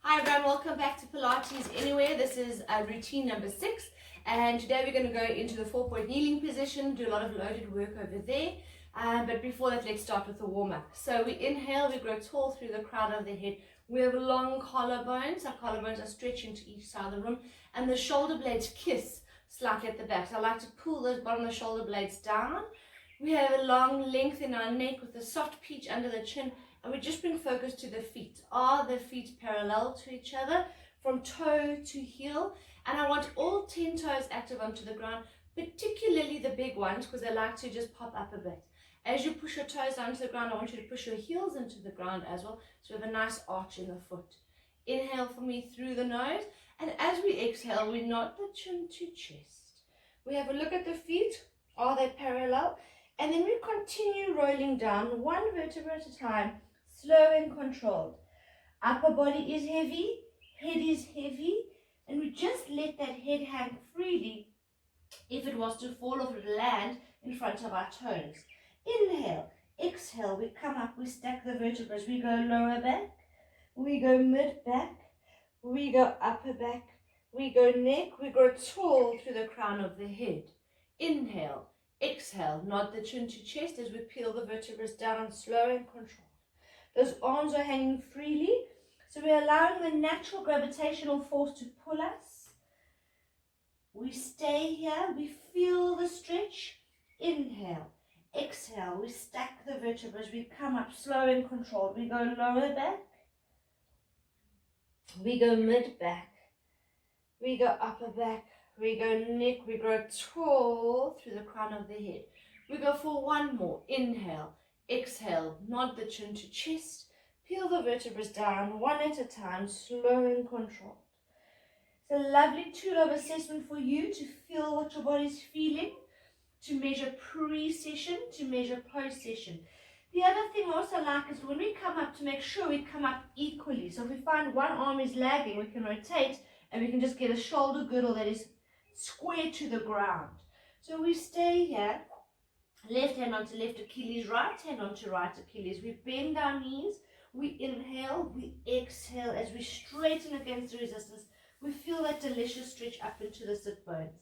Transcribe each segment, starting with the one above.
Hi everyone, welcome back to Pilates Anywhere. This is routine number 6, and today we're going to go into the 4-point kneeling position, do a lot of loaded work over there. But before that, let's start with the warm-up. So we inhale, we grow tall through the crown of the head. We have long collarbones. Our collarbones are stretching to each side of the room, and the shoulder blades kiss slightly at the back. So I like to pull those bottom of the shoulder blades down. We have a long length in our neck with a soft peach under the chin. And we just bring focus to the feet. Are the feet parallel to each other from toe to heel? And I want all 10 toes active onto the ground, particularly the big ones, because they like to just pop up a bit. As you push your toes onto the ground, I want you to push your heels into the ground as well, so we have a nice arch in the foot. Inhale for me through the nose, and as we exhale, we nod the chin to chest. We have a look at the feet. Are they parallel? And then we continue rolling down, one vertebra at a time, slow and controlled. Upper body is heavy, head is heavy, and we just let that head hang freely. If it was to fall off, it would land in front of our toes. Inhale, exhale, we come up, we stack the vertebrae. We go lower back, we go mid back, we go upper back, we go neck, we grow tall through the crown of the head. Inhale, exhale, nod the chin to chest as we peel the vertebrae down, slow and controlled. Those arms are hanging freely, so we're allowing the natural gravitational force to pull us. We stay here, we feel the stretch. Inhale, exhale, we stack the vertebrae, we come up slow and controlled. We go lower back, we go mid back, we go upper back, we go neck, we grow tall through the crown of the head. We go for one more. Inhale, exhale, nod the chin to chest, peel the vertebrae down one at a time, slow and controlled. It's a lovely tool of assessment for you to feel what your body's feeling, to measure pre-session, to measure post-session. The other thing I also like is when we come up, to make sure we come up equally. So if we find one arm is lagging, we can rotate and we can just get a shoulder girdle that is square to the ground. So we stay here, left hand onto left Achilles, right hand onto right Achilles. We bend our knees, we inhale, we exhale as we straighten against the resistance. We feel that delicious stretch up into the sit bones.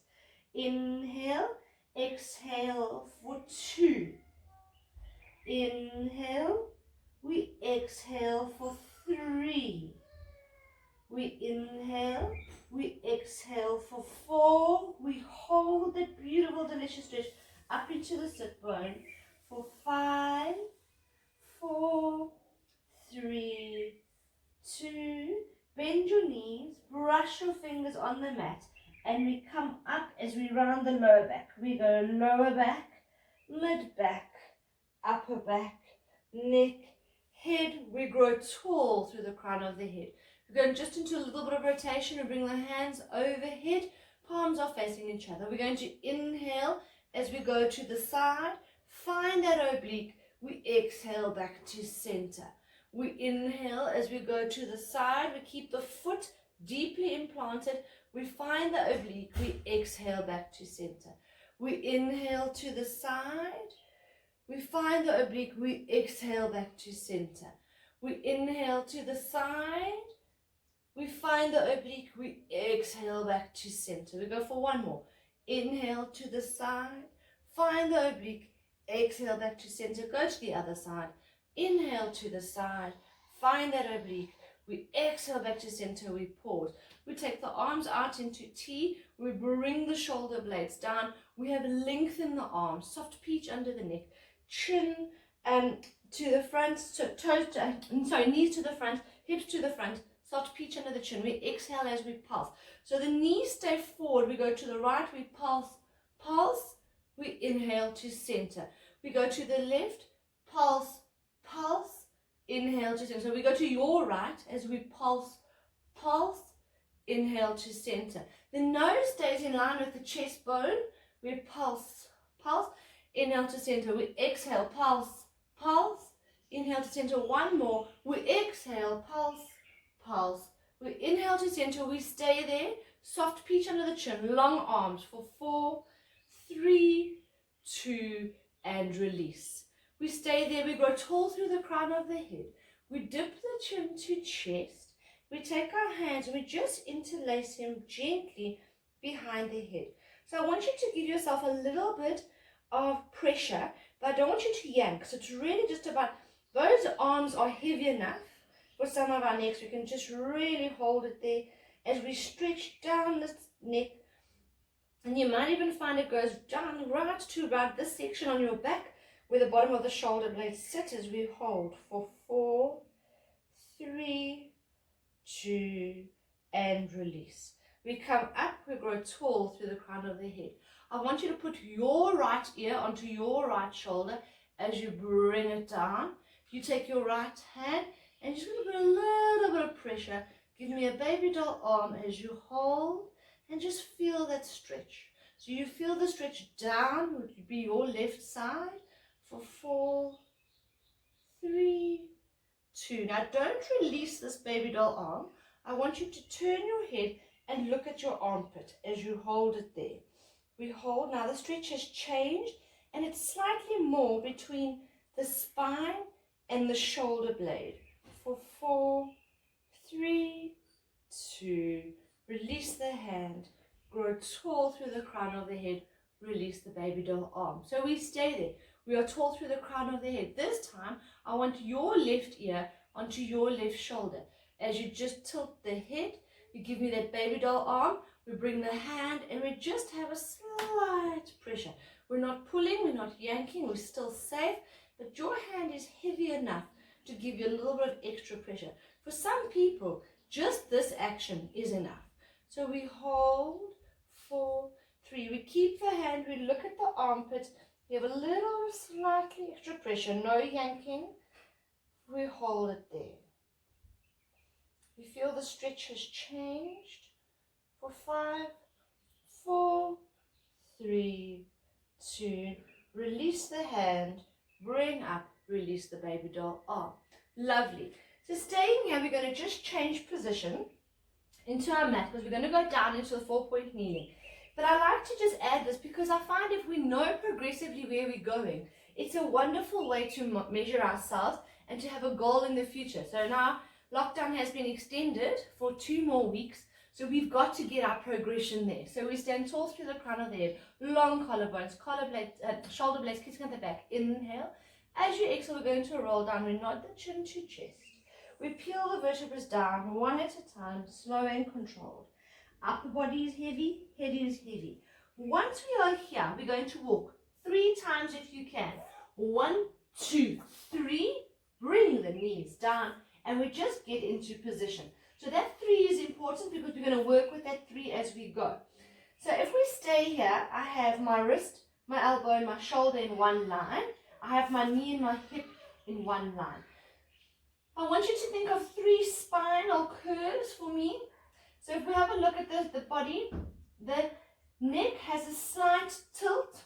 Inhale, exhale for 2. Inhale, we exhale for 3. We inhale, we exhale for 4. We hold that beautiful, delicious stretch up into the sit bone for 5, 4, 3, 2. Bend your knees, brush your fingers on the mat, and we come up as we round the lower back. We go lower back, mid back, upper back, neck, head. We grow tall through the crown of the head. We're going just into a little bit of rotation. We bring the hands overhead, palms are facing each other. We're going to inhale as we go to the side, find that oblique. We exhale back to center. We inhale as we go to the side. We keep the foot deeply implanted. We find the oblique. We exhale back to center. We inhale to the side. We find the oblique. We exhale back to center. We inhale to the side. We find the oblique. We exhale back to center. We go for one more. Inhale to the side. Find the oblique. Exhale back to center. Go to the other side. Inhale to the side, find that oblique, we exhale back to center, we pause. We take the arms out into T, we bring the shoulder blades down, we have lengthen the arms, soft peach under the neck, chin to the front, so knees to the front, hips to the front, soft peach under the chin. We exhale as we pulse. So the knees stay forward, we go to the right, we pulse, pulse, we inhale to center. We go to the left, pulse, pulse, inhale to center. So we go to your right as we pulse, pulse, inhale to center. The nose stays in line with the chest bone. We pulse, pulse, inhale to center. We exhale, pulse, pulse, inhale to center. One more. We exhale, pulse, pulse. We inhale to center. We stay there. Soft peach under the chin. Long arms for 4, 3, 2, and release. We stay there, we grow tall through the crown of the head. We dip the chin to chest. we take our hands and we just interlace them gently behind the head. So I want you to give yourself a little bit of pressure, but I don't want you to yank. So it's really just about, those arms are heavy enough for some of our necks. We can just really hold it there as we stretch down this neck. And you might even find it goes down right to about this section on your back where the bottom of the shoulder blades sit as we hold for 4, 3, 2, and release. We come up, we grow tall through the crown of the head. I want you to put your right ear onto your right shoulder as you bring it down. You take your right hand and you're just going to put a little bit of pressure. Give me a baby doll arm as you hold and just feel that stretch. So you feel the stretch down, would be your left side for 4, 3, 2. Now don't release this baby doll arm. I want you to turn your head and look at your armpit as you hold it there. We hold, now the stretch has changed and it's slightly more between the spine and the shoulder blade. For 4, 3, 2, release the hand, grow tall through the crown of the head, release the baby doll arm. So we stay there. We are tall through the crown of the head. This time, I want your left ear onto your left shoulder. As you just tilt the head, you give me that baby doll arm, we bring the hand and we just have a slight pressure. We're not pulling, we're not yanking, we're still safe, but your hand is heavy enough to give you a little bit of extra pressure. For some people, just this action is enough. So we hold, 4, 3. We keep the hand, we look at the armpit, we have a little slightly extra pressure, no yanking. We hold it there. You feel the stretch has changed. For 5, 4, 3, 2. Release the hand, bring up, release the baby doll arm. Lovely. So staying here, we're going to just change position into our mat because we're going to go down into the 4-point kneeling. But I like to just add this because I find if we know progressively where we're going, it's a wonderful way to measure ourselves and to have a goal in the future. So now lockdown has been extended for 2 more weeks, so we've got to get our progression there. So we stand tall through the crown of the head, long collarbones, shoulder blades kissing at the back. Inhale. As you exhale, we're going to roll down. We nod the chin to chest. We peel the vertebrae down one at a time, slow and controlled. Upper body is heavy, head is heavy. Once we are here, we're going to walk 3 times if you can. 1, 2, 3. Bring the knees down and we just get into position. So that 3 is important because we're going to work with that 3 as we go. So if we stay here, I have my wrist, my elbow and my shoulder in one line. I have my knee and my hip in one line. I want you to think of 3 spinal curves for me. So if we have a look at the body, the neck has a slight tilt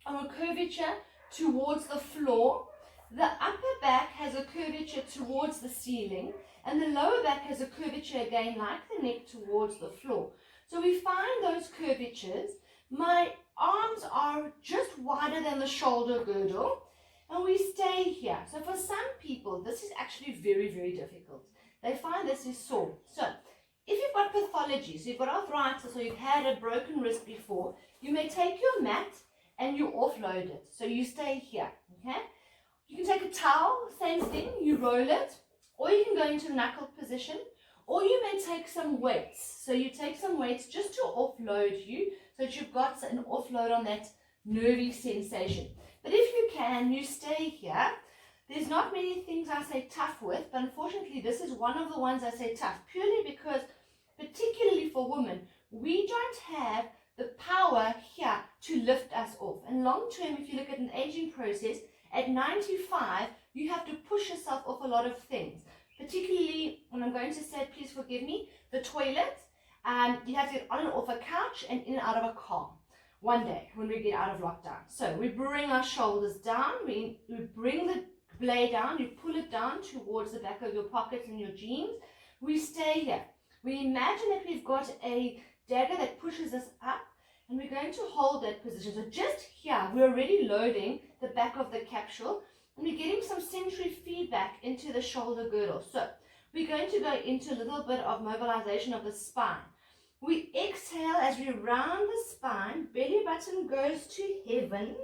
or a curvature towards the floor. The upper back has a curvature towards the ceiling, and the lower back has a curvature again like the neck towards the floor. So we find those curvatures. My arms are just wider than the shoulder girdle, and we stay here. So for some people, this is actually very, very difficult. They find this is sore. So if you've got pathology, so you've got arthritis or you've had a broken wrist before, you may take your mat and you offload it. So you stay here, okay? You can take a towel, same thing, you roll it, or you can go into knuckle position, or you may take some weights. So you take some weights just to offload you, so that you've got an offload on that nervy sensation. But if you can, you stay here. There's not many things I say tough with, but unfortunately this is one of the ones I say tough, purely because, particularly for women, we don't have the power here to lift us off. And long term, if you look at an aging process, at 95, you have to push yourself off a lot of things, particularly, and I'm going to say, please forgive me, the toilet. You have to get on and off a couch and in and out of a car one day when we get out of lockdown. So we bring our shoulders down, we bring the blade down, you pull it down towards the back of your pockets and your jeans. We stay here. We imagine that we've got a dagger that pushes us up, and we're going to hold that position. So just here, we're already loading the back of the capsule, and we're getting some sensory feedback into the shoulder girdle. So we're going to go into a little bit of mobilization of the spine. We exhale as we round the spine, belly button goes to heaven,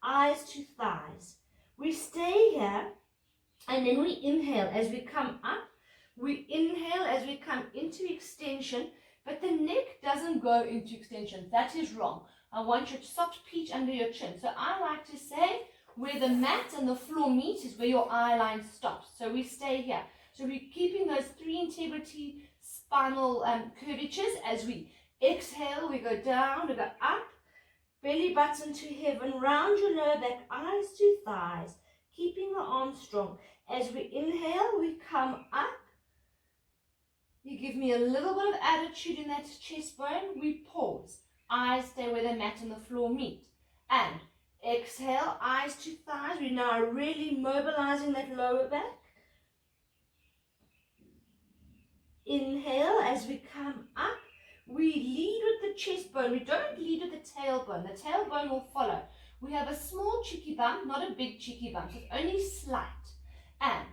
eyes to thighs. We stay here, and then we inhale as we come up. We inhale as we come into extension, but the neck doesn't go into extension. That is wrong. I want your soft peach under your chin. So I like to say where the mat and the floor meet is where your eye line stops. So we stay here. So we're keeping those 3 integrity spinal curvatures. As we exhale, we go down, we go up, belly button to heaven, round your lower back, eyes to thighs, keeping the arms strong. As we inhale, we come up. You give me a little bit of attitude in that chest bone. We pause. Eyes stay where the mat and the floor meet. And exhale, eyes to thighs. We're now really mobilizing that lower back. Inhale as we come up. We lead with the chest bone. We don't lead with the tailbone. The tailbone will follow. We have a small cheeky bump, not a big cheeky bump. So it's only slight. And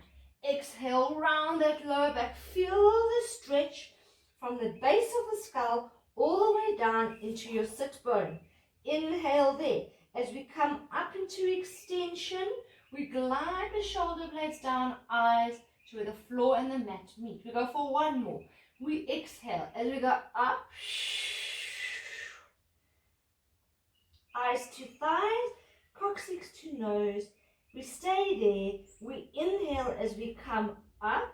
exhale, round that lower back. Feel the stretch from the base of the skull all the way down into your sit bone. Inhale there. As we come up into extension, we glide the shoulder blades down, eyes to where the floor and the mat meet. We go for one more. We exhale as we go up. Eyes to thighs, coccyx to nose. We stay there. We inhale as we come up.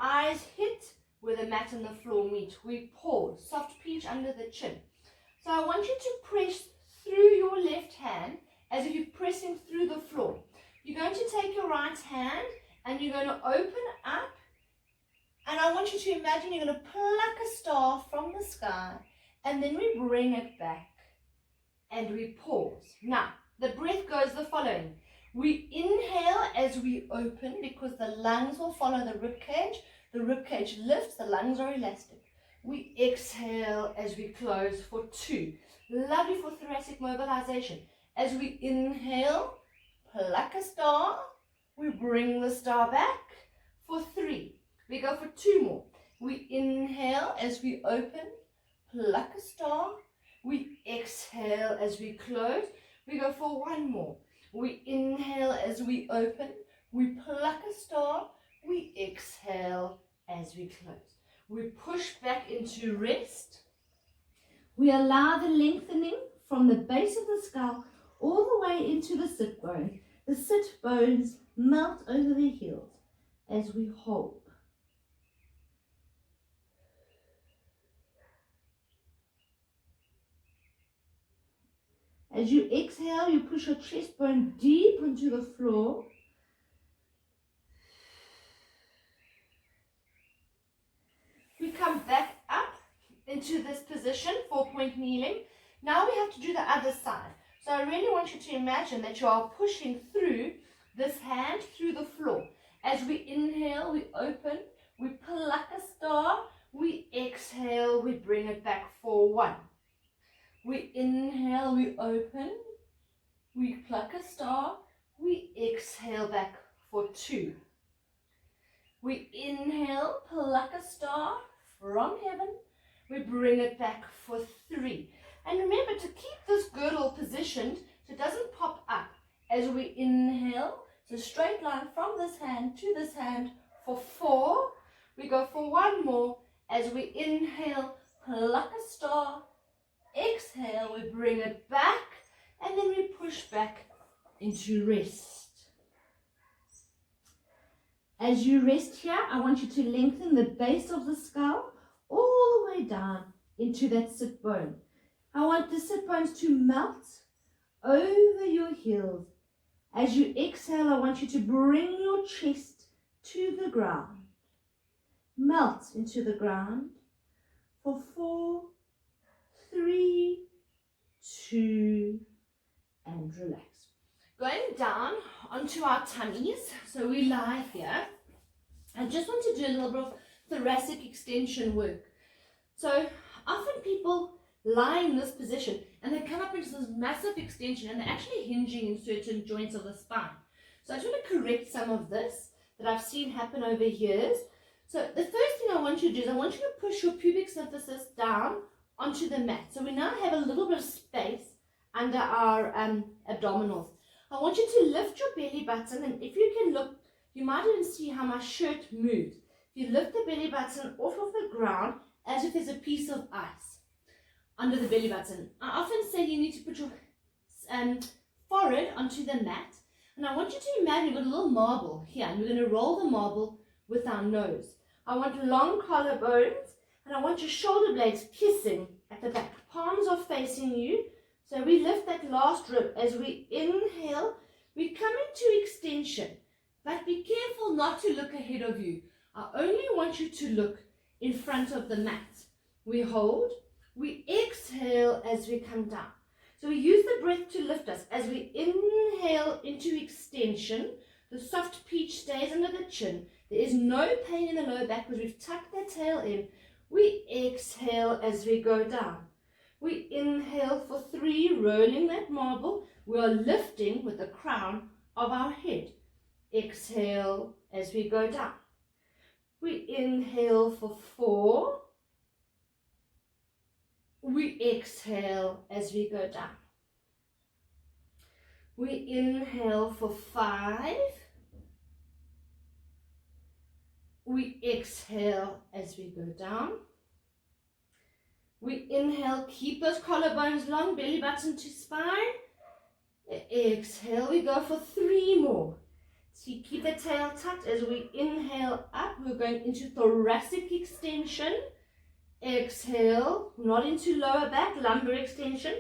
Eyes hit where the mat and the floor meet. We pause. Soft peach under the chin. So I want you to press through your left hand as if you're pressing through the floor. You're going to take your right hand and you're going to open up. And I want you to imagine you're going to pluck a star from the sky. And then we bring it back. And we pause. Now, the breath goes the following. We inhale as we open because the lungs will follow the rib cage. The rib cage lifts, the lungs are elastic. We exhale as we close for 2. Lovely for thoracic mobilization. As we inhale, pluck a star. We bring the star back for 3. We go for 2 more. We inhale as we open, pluck a star. We exhale as we close. We go for 1 more. We inhale as we open. We pluck a star. We exhale as we close. We push back into rest. We allow the lengthening from the base of the skull all the way into the sit bone. The sit bones melt over the heels as we hold. As you exhale, you push your chest bone deep into the floor. We come back up into this position, 4-point kneeling. Now we have to do the other side. So I really want you to imagine that you are pushing through this hand through the floor. As we inhale, we open, we pluck a star, we exhale, we bring it back for 1. We inhale, we open, we pluck a star, we exhale back for 2. We inhale, pluck a star from heaven, we bring it back for 3. And remember to keep this girdle positioned so it doesn't pop up. As we inhale, it's a straight line from this hand to this hand for 4. We go for 1 more. As we inhale, pluck a star, exhale, we bring it back, and then we push back into rest. As you rest here, I want you to lengthen the base of the skull all the way down into that sit bone. I want the sit bones to melt over your heels. As you exhale, I want you to bring your chest to the ground. Melt into the ground for 4, 3, 2, and relax. Going down onto our tummies, so we lie here. I just want to do a little bit of thoracic extension work. So often people lie in this position and they come up into this massive extension and they're actually hinging in certain joints of the spine. So I just want to correct some of this that I've seen happen over years. So the first thing I want you to do is I want you to push your pubic symphysis down onto the mat. So we now have a little bit of space under our abdominals. I want you to lift your belly button, and if you can look, you might even see how my shirt moves. If you lift the belly button off of the ground as if there's a piece of ice under the belly button. I often say you need to put your forehead onto the mat, and I want you to imagine you've got a little marble here, and we're going to roll the marble with our nose. I want long collarbones, and I want your shoulder blades kissing at the back. Palms are facing you. So we lift that last rib. As we inhale, we come into extension. But be careful not to look ahead of you. I only want you to look in front of the mat. We hold. We exhale as we come down. So we use the breath to lift us. As we inhale into extension, the soft peach stays under the chin. There is no pain in the lower back because we've tucked the tail in. We exhale as we go down. We inhale for 3, rolling that marble. We are lifting with the crown of our head. Exhale as we go down. We inhale for 4. We exhale as we go down. We inhale for 5. We exhale as we go down. We inhale, keep those collarbones long, belly button to spine. Exhale, we go for 3 more. So you keep the tail tucked. As we inhale up, we're going into thoracic extension. Exhale, not into lower back, lumbar extension.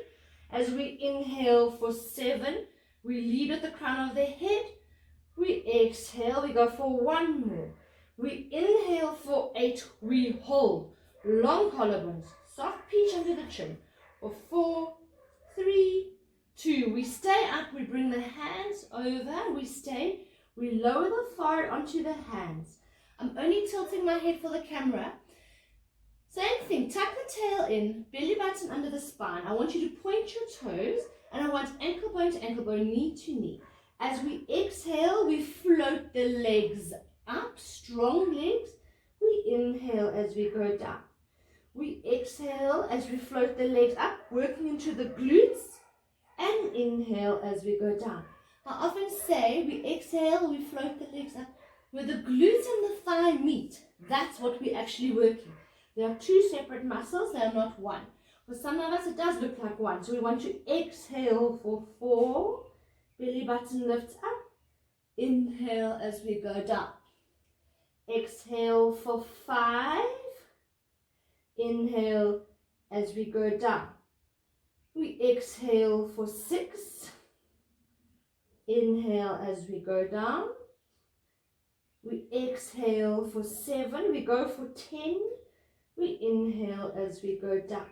As we inhale for 7, we lead with the crown of the head. We exhale, we go for 1 more. We inhale for 8, we hold. Long collarbones, soft peach under the chin. For 4, 3, 2. We stay up, we bring the hands over, we stay. We lower the forehead onto the hands. I'm only tilting my head for the camera. Same thing, tuck the tail in, belly button under the spine. I want you to point your toes, and I want ankle bone to ankle bone, knee to knee. As we exhale, we float the legs up, strong legs. We inhale as we go down. We exhale as we float the legs up, working into the glutes, and inhale as we go down. I often say we exhale, we float the legs up. Where the glutes and the thigh meet, that's what we're actually working. There are 2 separate muscles, they are not one. For some of us, it does look like one. So we want to exhale for 4. Belly button lifts up. Inhale as we go down. Exhale for 5. Inhale as we go down. We exhale for 6. Inhale as we go down. We exhale for 7. We go for 10. We inhale as we go down.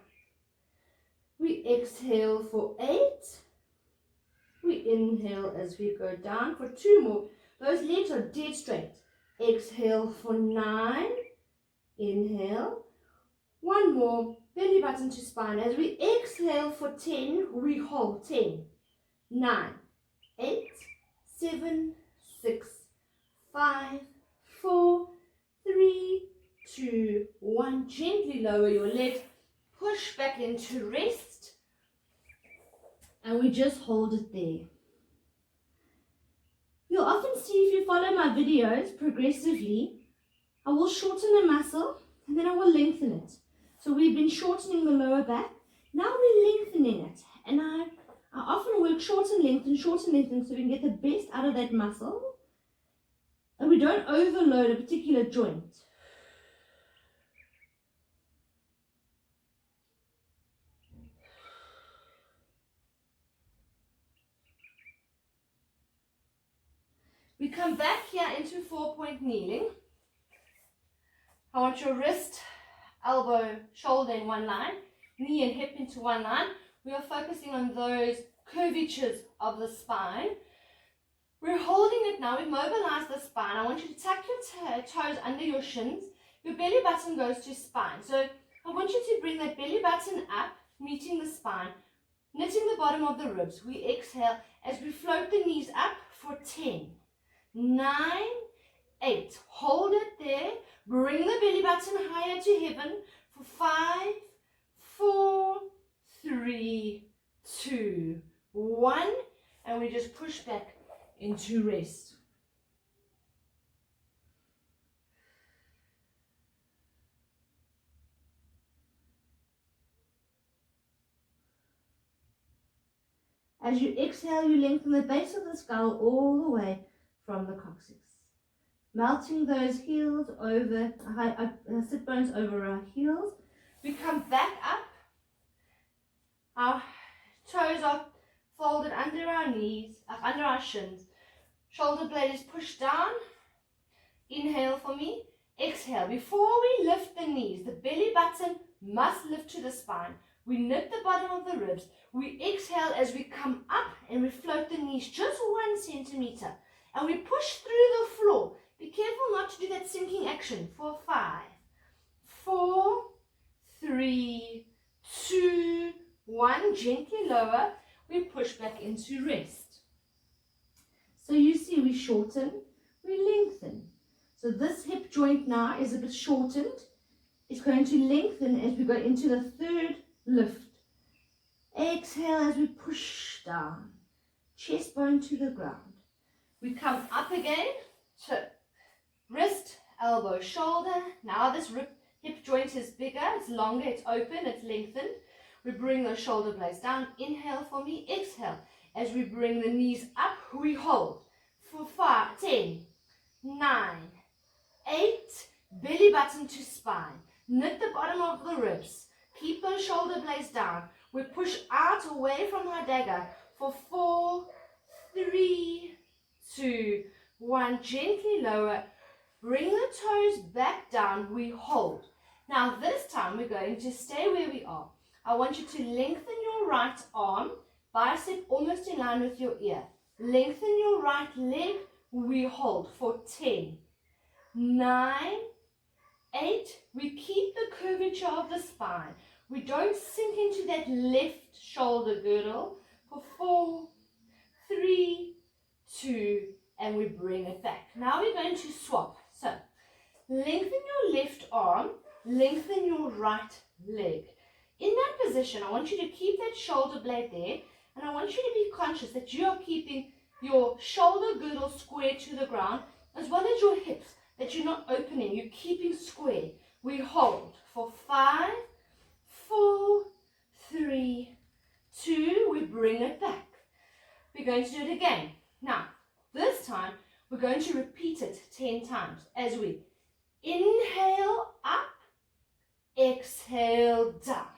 We exhale for 8. We inhale as we go down for 2 more. Those legs are dead straight. Exhale for 9. Inhale. 1 more. Belly button to spine. As we exhale for 10, we hold. 10, 9, 8, 7, 6, 5, 4, 3, 2, 1. Gently lower your legs. Push back into rest. And we just hold it there. You'll often see, if you follow my videos progressively, I will shorten the muscle and then I will lengthen it. So we've been shortening the lower back. Now we're lengthening it. And I often work shorten, lengthen, so we can get the best out of that muscle. And we don't overload a particular joint. We come back here into 4-point kneeling. I want your wrist, elbow, shoulder in one line, knee and hip into one line. We are focusing on those curvatures of the spine. We're holding it now. We've mobilized the spine. I want you to tuck your toes under your shins. Your belly button goes to spine. So I want you to bring that belly button up, meeting the spine, knitting the bottom of the ribs. We exhale as we float the knees up for 10, 9, 8. Hold it there. Bring the belly button higher to heaven for 5, 4, 3, 2, 1. And we just push back into rest. As you exhale, you lengthen the base of the skull all the way from the coccyx. Melting those heels over, sit bones over our heels. We come back up. Our toes are folded under our knees, under our shins. Shoulder blade is pushed down. Inhale for me. Exhale. Before we lift the knees, the belly button must lift to the spine. We knit the bottom of the ribs. We exhale as we come up and we float the knees just 1 centimeter. And we push through the floor. Be careful not to do that sinking action. For 5, 4, 3, 2, 1. Gently lower. We push back into rest. So you see we shorten, we lengthen. So this hip joint now is a bit shortened. It's going to lengthen as we go into the third lift. Exhale as we push down. Chest bone to the ground. We come up again. So wrist, elbow, shoulder. Now this hip joint is bigger, it's longer, it's open, it's lengthened. We bring the shoulder blades down. Inhale for me. Exhale. As we bring the knees up, we hold. For 5, 10, 9, 8. Belly button to spine. Knit the bottom of the ribs. Keep those shoulder blades down. We push out away from our dagger. For 4, 3, 2, 1. Gently lower. Bring the toes back down. We hold. Now this time we're going to stay where we are. I want you to lengthen your right arm, bicep almost in line with your ear. Lengthen your right leg. We hold for 10, 9, 8. We keep the curvature of the spine. We don't sink into that left shoulder girdle. For 4, 3, 2, and we bring it back. Now we're going to swap. So lengthen your left arm, lengthen your right leg. In that position, I want you to keep that shoulder blade there, and I want you to be conscious that you are keeping your shoulder girdle square to the ground, as well as your hips, that you're not opening, you're keeping square. We hold for 5, 4, 3, 2, we bring it back. We're going to do it again. Now, this time, we're going to repeat it 10 times as we inhale up, exhale down.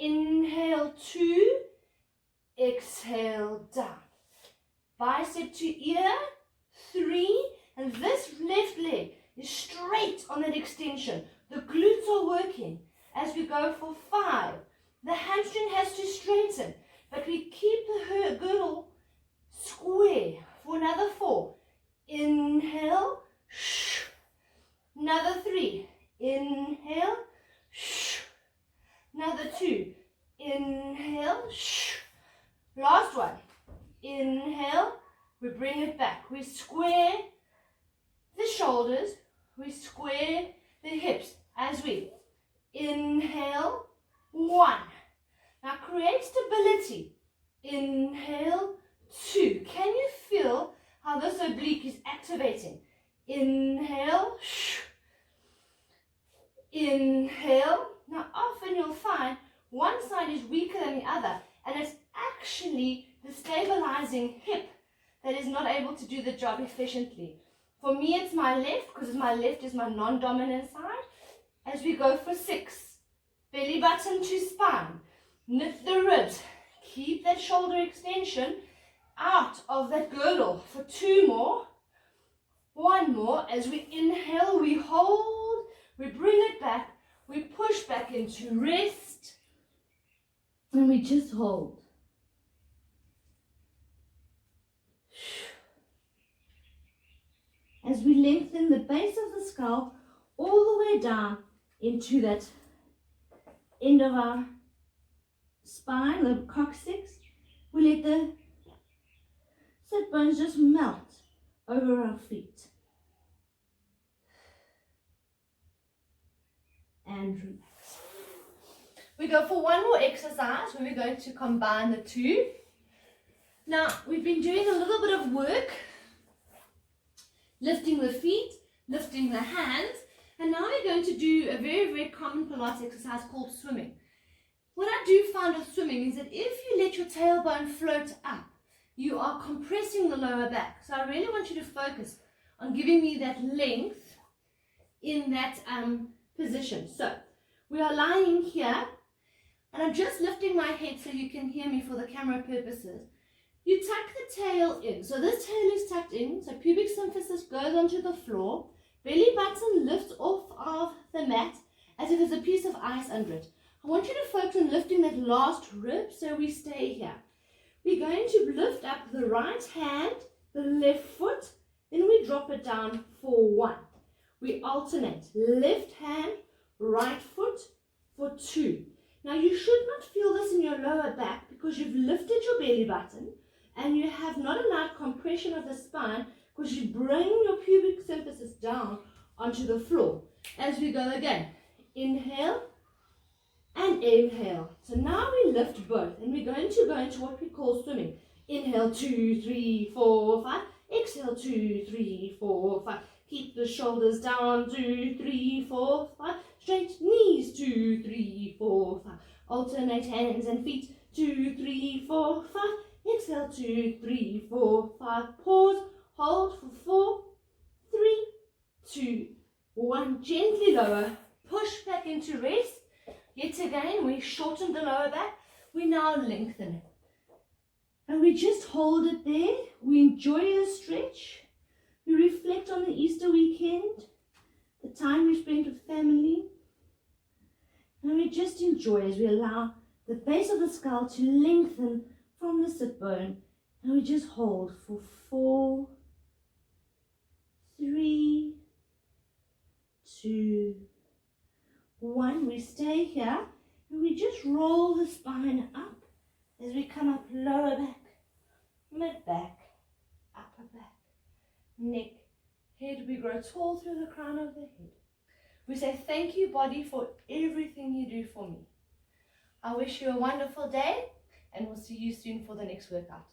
Inhale 2, exhale down. Bicep to ear, 3, and this left leg is straight on that extension. The glutes are working. As we go for 5, the hamstring has to straighten, but we keep the girdle square. For another 4, inhale, shh. Another 3, inhale, shh. Another 2, inhale, shh. Last one, inhale, we bring it back. We square the shoulders, we square the hips as we inhale, 1. Now create stability. Inhale, 2. Can you feel how this oblique is activating? Inhale, shh. Inhale. Now often you'll find one side is weaker than the other, and it's actually the stabilizing hip that is not able to do the job efficiently. For me, it's my left, because my left is my non-dominant side. As we go for 6, belly button to spine, knit the ribs, keep that shoulder extension out of that girdle. For 2 more, 1 more. As we inhale, we hold, we bring it back, we push back into rest, and we just hold. As we lengthen the base of the skull all the way down into that end of our spine, the coccyx, we let the sit bones just melt over our feet. and relax. We go for one more exercise where we're going to combine the two. Now, we've been doing a little bit of work, lifting the feet, lifting the hands, and now we're going to do a very, very common Pilates exercise called swimming. What I do find with swimming is that if you let your tailbone float up, you are compressing the lower back. So I really want you to focus on giving me that length in that position. So we are lying here, and I'm just lifting my head so you can hear me for the camera purposes. You tuck the tail in. So this tail is tucked in, so pubic symphysis goes onto the floor. Belly button lifts off of the mat as if there's a piece of ice under it. I want you to focus on lifting that last rib so we stay here. We're going to lift up the right hand, the left foot, then we drop it down for 1. We alternate left hand, right foot for 2. Now you should not feel this in your lower back because you've lifted your belly button and you have not allowed compression of the spine because you bring your pubic symphysis down onto the floor. As we go again, inhale and inhale. So now we lift both and we're going to go into what we call swimming. Inhale 2, 3, 4, 5. Exhale 2, 3, 4, 5. Keep the shoulders down 2, 3, 4, 5. Straight knees 2, 3, 4, 5. Alternate hands and feet 2, 3, 4, 5. Exhale 2, 3, 4, 5. Pause. Hold for 4, 3, 2, 1. Gently lower. Push back into rest. Yet again, we shorten the lower back. We now lengthen it. And we just hold it there. We enjoy the stretch. We reflect on the Easter weekend, the time we spent with family. And we just enjoy as we allow the base of the skull to lengthen from the sit bone. And we just hold for 4, 3, 2, 1. We stay here and we just roll the spine up as we come up lower back, mid back, upper back, neck, head. We grow tall through the crown of the head. We say thank you, body, for everything you do for me. I wish you a wonderful day and we'll see you soon for the next workout.